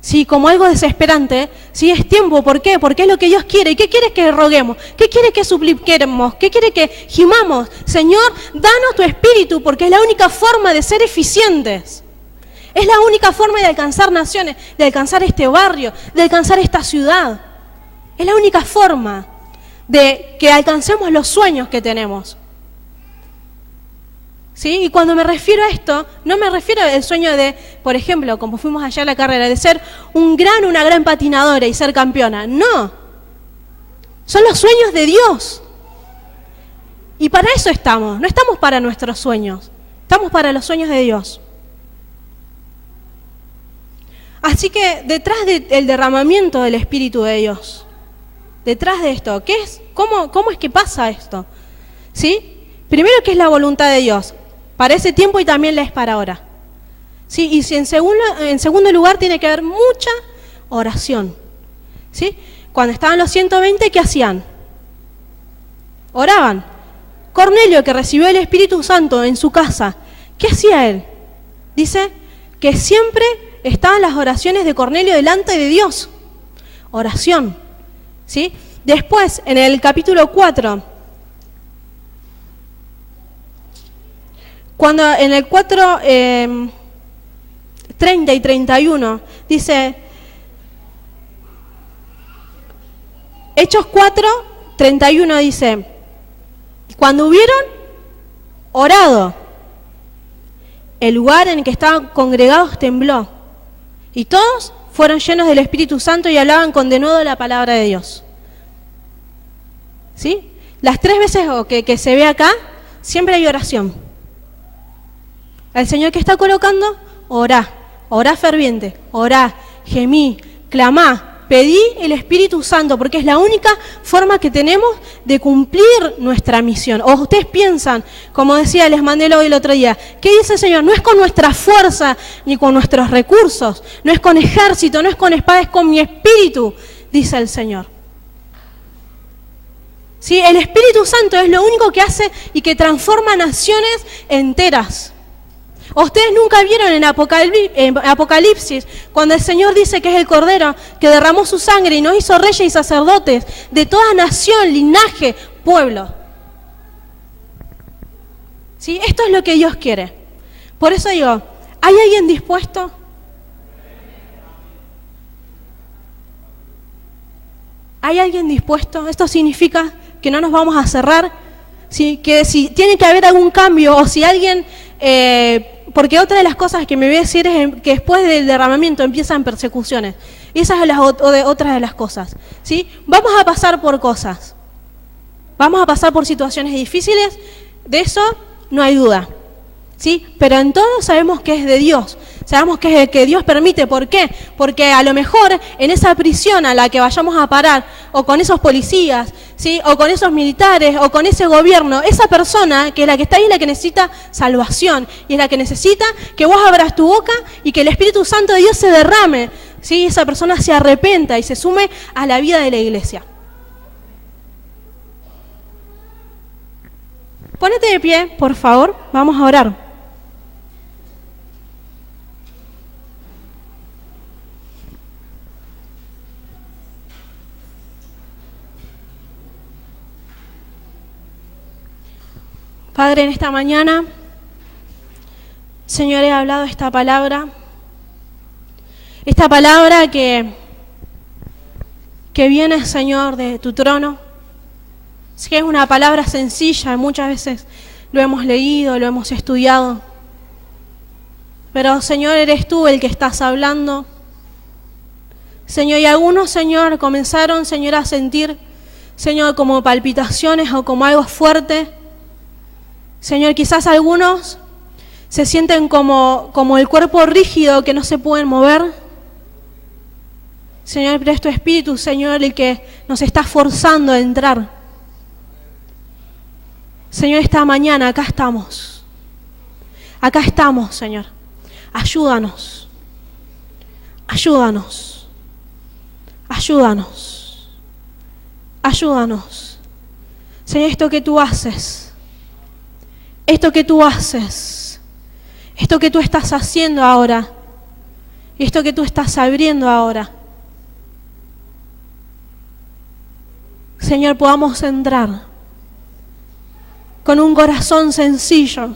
sí, como algo desesperante, sí, es tiempo. ¿Por qué? Porque es lo que Dios quiere. ¿Y qué quiere que roguemos? ¿Qué quiere que supliquemos? ¿Qué quiere que gimamos? Señor, danos tu espíritu, porque es la única forma de ser eficientes. Es la única forma de alcanzar naciones, de alcanzar este barrio, de alcanzar esta ciudad. Es la única forma de que alcancemos los sueños que tenemos. ¿Sí? Y cuando me refiero a esto, no me refiero al sueño de, por ejemplo, como fuimos allá a la carrera, de ser una gran patinadora y ser campeona. No. Son los sueños de Dios. Y para eso estamos. No estamos para nuestros sueños. Estamos para los sueños de Dios. Así que detrás del derramamiento del Espíritu de Dios, detrás de esto, ¿qué es? ¿Cómo es que pasa esto? ¿Sí? Primero, que es la voluntad de Dios para ese tiempo y también la es para ahora. ¿Sí? Y en segundo lugar, tiene que haber mucha oración. ¿Sí? Cuando estaban los 120, ¿qué hacían? Oraban. Cornelio, que recibió el Espíritu Santo en su casa, ¿qué hacía él? Dice que siempre estaban las oraciones de Cornelio delante de Dios. Oración. ¿Sí? Después, en el capítulo 4, cuando en el 4, 30 y 31, dice, Hechos 4, 31 dice, cuando hubieron orado, el lugar en el que estaban congregados tembló, y todos fueron llenos del Espíritu Santo y hablaban con denuedo la palabra de Dios. ¿Sí? Las 3 veces que se ve acá, siempre hay oración. El Señor que está colocando, orá ferviente, orá, gemí, clamá, pedí el Espíritu Santo, porque es la única forma que tenemos de cumplir nuestra misión. O ustedes piensan, como decía, les mandé hoy el otro día, ¿qué dice el Señor? No es con nuestra fuerza, ni con nuestros recursos, no es con ejército, no es con espada, es con mi Espíritu, dice el Señor. ¿Sí? El Espíritu Santo es lo único que hace y que transforma naciones enteras. Ustedes nunca vieron en Apocalipsis, cuando el Señor dice que es el Cordero que derramó su sangre y nos hizo reyes y sacerdotes de toda nación, linaje, pueblo. ¿Sí? Esto es lo que Dios quiere. Por eso digo, ¿hay alguien dispuesto? ¿Hay alguien dispuesto? Esto significa que no nos vamos a cerrar, ¿sí? Que si tiene que haber algún cambio o si alguien... porque otra de las cosas que me voy a decir es que después del derramamiento empiezan persecuciones. Y esas son otras de las cosas. ¿Sí? Vamos a pasar por cosas. Vamos a pasar por situaciones difíciles. De eso no hay duda. ¿Sí? Pero en todo sabemos que es de Dios. Sabemos que es el que Dios permite. ¿Por qué? Porque a lo mejor en esa prisión a la que vayamos a parar, o con esos policías, ¿sí? O con esos militares, o con ese gobierno, esa persona que es la que está ahí es la que necesita salvación, y es la que necesita que vos abras tu boca y que el Espíritu Santo de Dios se derrame, ¿sí? Esa persona se arrepenta y se sume a la vida de la iglesia. Ponete de pie, por favor, vamos a orar. Padre, en esta mañana, Señor, he hablado esta palabra que viene, Señor, de tu trono. Es que es una palabra sencilla, muchas veces lo hemos leído, lo hemos estudiado. Pero, Señor, eres tú el que estás hablando. Señor, y algunos, Señor, comenzaron, Señor, a sentir, Señor, como palpitaciones o como algo fuerte. Señor, quizás algunos se sienten como el cuerpo rígido que no se pueden mover. Señor, pero es tu Espíritu, Señor, el que nos está forzando a entrar. Señor, esta mañana acá estamos. Acá estamos, Señor. Ayúdanos. Ayúdanos. Ayúdanos. Ayúdanos. Señor, esto que tú haces, esto que tú haces, esto que tú estás haciendo ahora, y esto que tú estás abriendo ahora, Señor, podamos entrar con un corazón sencillo,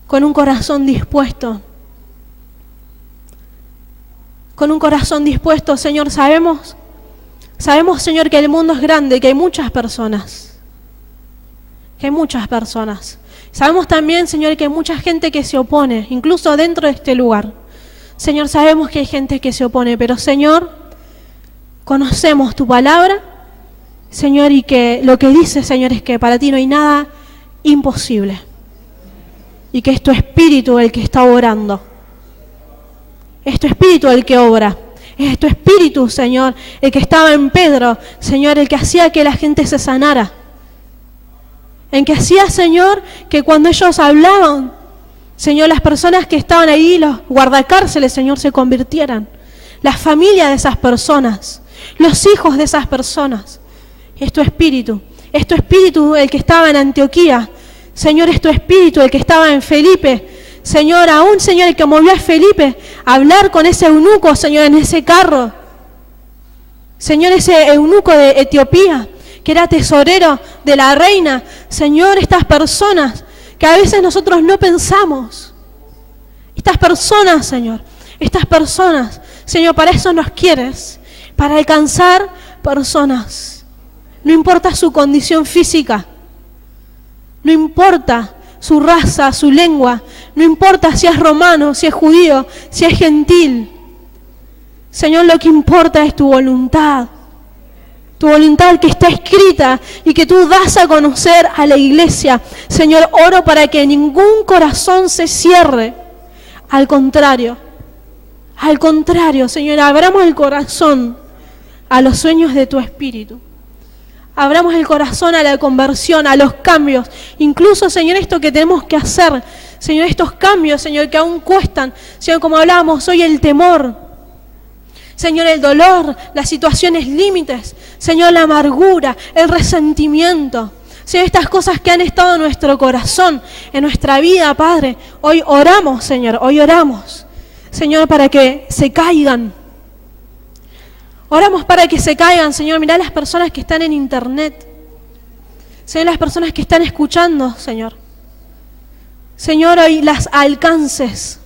con un corazón dispuesto. Con un corazón dispuesto, Señor, sabemos, Señor, que el mundo es grande, que hay muchas personas. Sabemos también, Señor, que hay mucha gente que se opone, incluso dentro de este lugar. Señor, sabemos que hay gente que se opone, pero Señor, conocemos tu palabra, Señor, y que lo que dice, Señor, es que para ti no hay nada imposible. Y que es tu Espíritu el que está obrando. Es tu Espíritu el que obra. Es tu Espíritu, Señor, el que estaba en Pedro, Señor, el que hacía que la gente se sanara. En que hacía, Señor, que cuando ellos hablaban, Señor, las personas que estaban ahí, los guardacárceles, Señor, se convirtieran. La familia de esas personas, los hijos de esas personas. Es tu Espíritu el que estaba en Antioquía. Señor, es tu Espíritu el que estaba en Felipe. Señor, aún, Señor, el que movió a Felipe a hablar con ese eunuco, Señor, en ese carro. Señor, ese eunuco de Etiopía, que era tesorero de la reina. Señor, estas personas que a veces nosotros no pensamos. Estas personas, Señor, para eso nos quieres, para alcanzar personas. No importa su condición física, no importa su raza, su lengua, no importa si es romano, si es judío, si es gentil. Señor, lo que importa es tu voluntad que está escrita y que tú das a conocer a la iglesia. Señor, oro para que ningún corazón se cierre. Al contrario, Señor, abramos el corazón a los sueños de tu Espíritu. Abramos el corazón a la conversión, a los cambios. Incluso, Señor, esto que tenemos que hacer, Señor, estos cambios, Señor, que aún cuestan. Señor, como hablábamos hoy, el temor. Señor, el dolor, las situaciones límites. Señor, la amargura, el resentimiento. Señor, estas cosas que han estado en nuestro corazón, en nuestra vida, Padre. Hoy oramos, Señor, Señor, para que se caigan. Oramos para que se caigan, Señor. Mirá las personas que están en internet. Señor, las personas que están escuchando, Señor. Señor, hoy las alcances.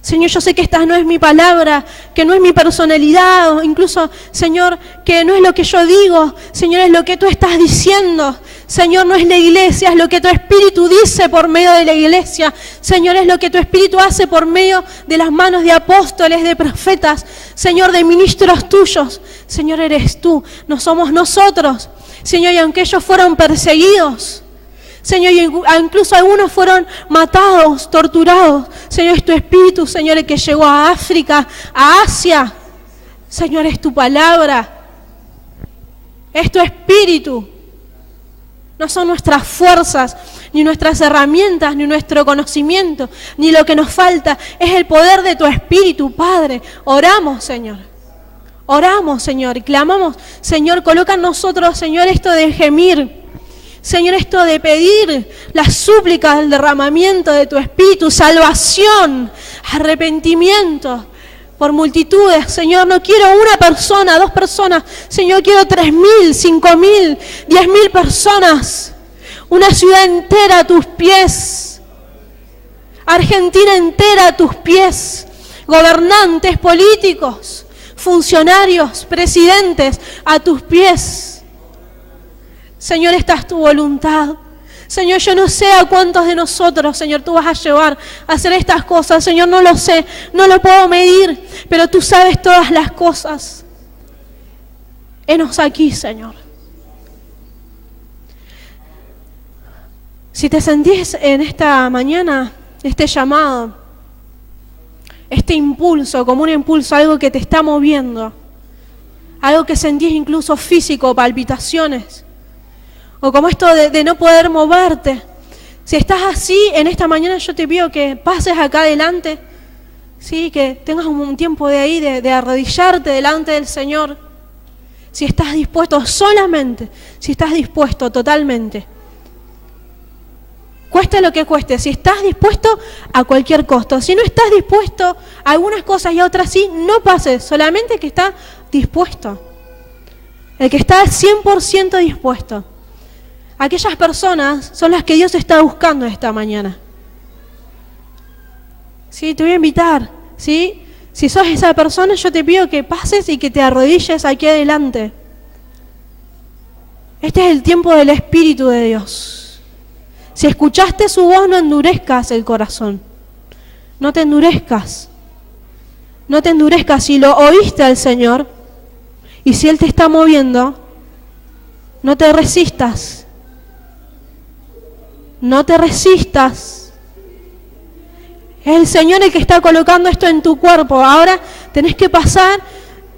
Señor, yo sé que esta no es mi palabra, que no es mi personalidad, o incluso, Señor, que no es lo que yo digo. Señor, es lo que tú estás diciendo. Señor, no es la iglesia, es lo que tu Espíritu dice por medio de la iglesia. Señor, es lo que tu Espíritu hace por medio de las manos de apóstoles, de profetas. Señor, de ministros tuyos. Señor, eres tú, no somos nosotros. Señor, y aunque ellos fueron perseguidos, Señor, incluso algunos fueron matados, torturados. Señor, es tu Espíritu, Señor, el que llegó a África, a Asia. Señor, es tu palabra. Es tu Espíritu. No son nuestras fuerzas, ni nuestras herramientas, ni nuestro conocimiento, ni lo que nos falta. Es el poder de tu Espíritu, Padre. Oramos, Señor. Y clamamos, Señor, coloca en nosotros, Señor, esto de gemir. Señor, esto de pedir las súplicas del derramamiento de tu Espíritu, salvación, arrepentimiento por multitudes. Señor, no quiero una persona, 2 personas. Señor, quiero 3.000, 5.000, 10.000 personas. Una ciudad entera a tus pies. Argentina entera a tus pies. Gobernantes, políticos, funcionarios, presidentes a tus pies. Señor, esta es tu voluntad. Señor, yo no sé a cuántos de nosotros, Señor, tú vas a llevar a hacer estas cosas. Señor, no lo sé, no lo puedo medir, pero tú sabes todas las cosas. Henos aquí, Señor. Si te sentís en esta mañana, este llamado, este impulso, como un impulso, algo que te está moviendo, algo que sentís incluso físico, palpitaciones, o como esto de no poder moverte. Si estás así, en esta mañana yo te pido que pases acá adelante. Sí, que tengas un tiempo de ahí, de arrodillarte delante del Señor. Si estás dispuesto solamente, si estás dispuesto totalmente. Cueste lo que cueste, si estás dispuesto a cualquier costo. Si no estás dispuesto a algunas cosas y a otras sí, no pases, solamente que está dispuesto. El que está 100% dispuesto. Aquellas personas son las que Dios está buscando esta mañana. Sí, te voy a invitar, ¿sí? Si sos esa persona, yo te pido que pases y que te arrodilles aquí adelante. Este es el tiempo del Espíritu de Dios. Si escuchaste su voz, no endurezcas el corazón. No te endurezcas. No te endurezcas. Si lo oíste al Señor y si Él te está moviendo, no te resistas. No te resistas. Es el Señor el que está colocando esto en tu cuerpo. Ahora tenés que pasar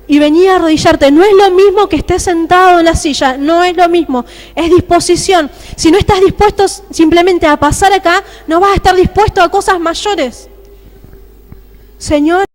y venir a arrodillarte. No es lo mismo que estés sentado en la silla, no es lo mismo, es disposición. Si no estás dispuesto simplemente a pasar acá, no vas a estar dispuesto a cosas mayores. Señor,